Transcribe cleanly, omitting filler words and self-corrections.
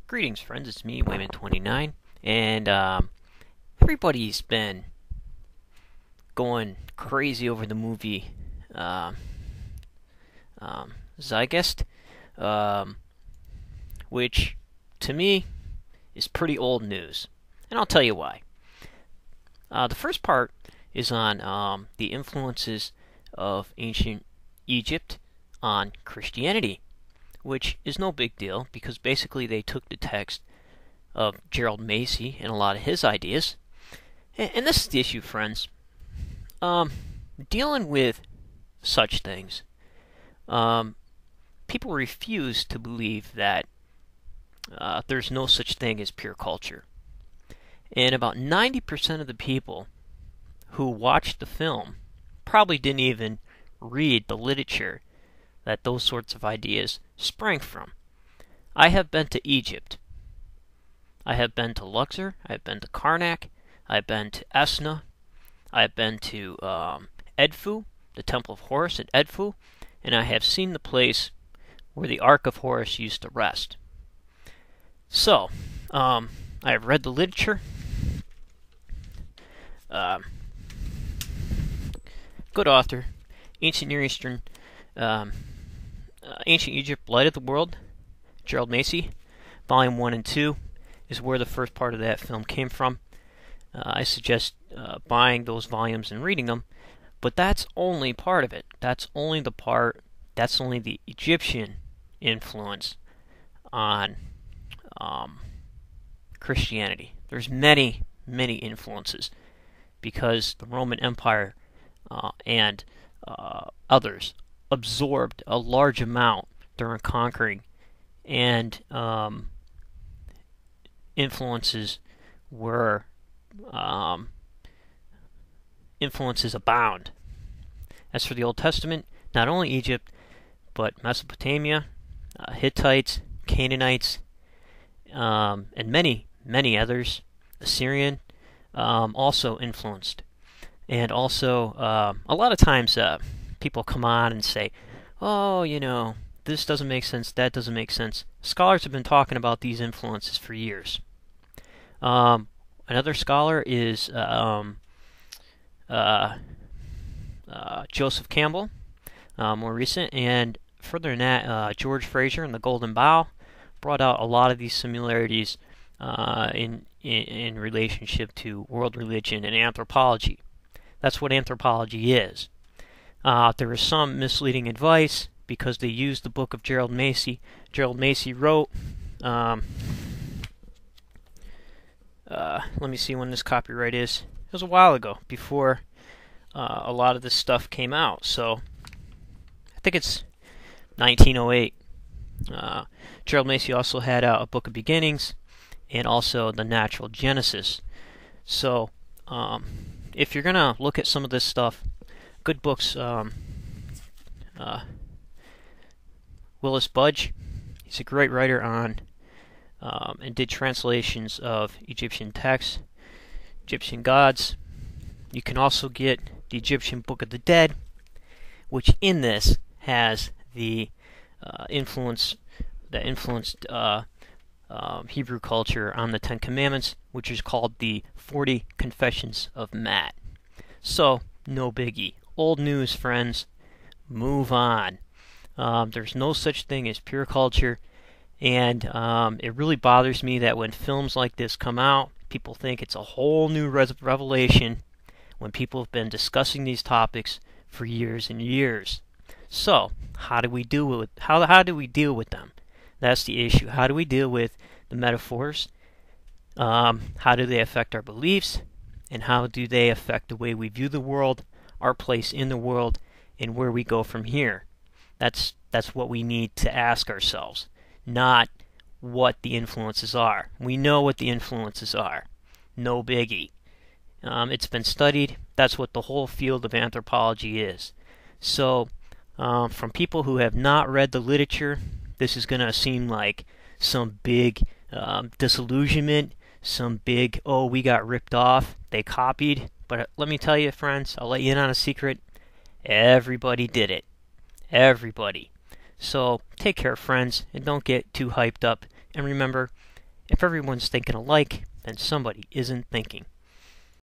Greetings, friends. It's me, Wayman29, and everybody's been going crazy over the movie uh, Zeitgeist, um, which to me is pretty old news, and I'll tell you why. The first part is on the influences of ancient Egypt on Christianity, which is no big deal because basically they took the text of Gerald Massey and a lot of his ideas. And this is the issue, friends. Dealing with such things, people refuse to believe that there's no such thing as pure culture. And about 90% of the people who watched the film probably didn't even read the literature that those sorts of ideas sprang from. I have been to Egypt. I have been to Luxor. I have been to Karnak. I have been to Esna. I have been to Edfu, the Temple of Horus at Edfu, and I have seen the place where the Ark of Horus used to rest. So, I have read the literature. Good author, Ancient Near Eastern, Ancient Egypt, Light of the World, Gerald Massey, Volume 1 and 2 is where the first part of that film came from. I suggest buying those volumes and reading them, but that's only part of it. That's only the Egyptian influence on Christianity. There's many, many influences because the Roman Empire and others absorbed a large amount during conquering, and influences abound. As for the Old Testament, not only Egypt, but Mesopotamia, Hittites, Canaanites, and many, many others, Assyrian, also influenced. And also, a lot of times people come on and say, oh, this doesn't make sense, that doesn't make sense. Scholars have been talking about these influences for years. Another scholar is Joseph Campbell, more recent, and further than that, George Fraser and the Golden Bough brought out a lot of these similarities in relationship to world religion and anthropology. That's what anthropology is. There is some misleading advice because they used the book of Gerald Massey. Gerald Massey wrote, let me see when this copyright is. It was a while ago, before a lot of this stuff came out. So, I think it's 1908. Gerald Massey also had out a book of beginnings and also the natural genesis. So, if you're going to look at some of this stuff, good books, Willis Budge, he's a great writer on and did translations of Egyptian texts, Egyptian gods. You can also get the Egyptian Book of the Dead, which in this has the influence that influenced Hebrew culture on the Ten Commandments, which is called the 40 Confessions of Matt. So, no biggie. Old news, friends. Move on. There's no such thing as pure culture, and it really bothers me that when films like this come out, people think it's a whole new revelation when people have been discussing these topics for years and years. So, how do we deal with how do we deal with them? That's the issue. How do we deal with the metaphors? How do they affect our beliefs? And how do they affect the way we view the world, our place in the world, and where we go from here? That's what we need to ask ourselves, not what the influences are. We know what the influences are. No biggie. It's been studied. That's what the whole field of anthropology is. So, from people who have not read the literature, this is going to seem like some big disillusionment, some big, oh, we got ripped off, they copied. But let me tell you, friends, I'll let you in on a secret. Everybody did it. Everybody. So, take care, friends, and don't get too hyped up And remember, if everyone's thinking alike, then somebody isn't thinking.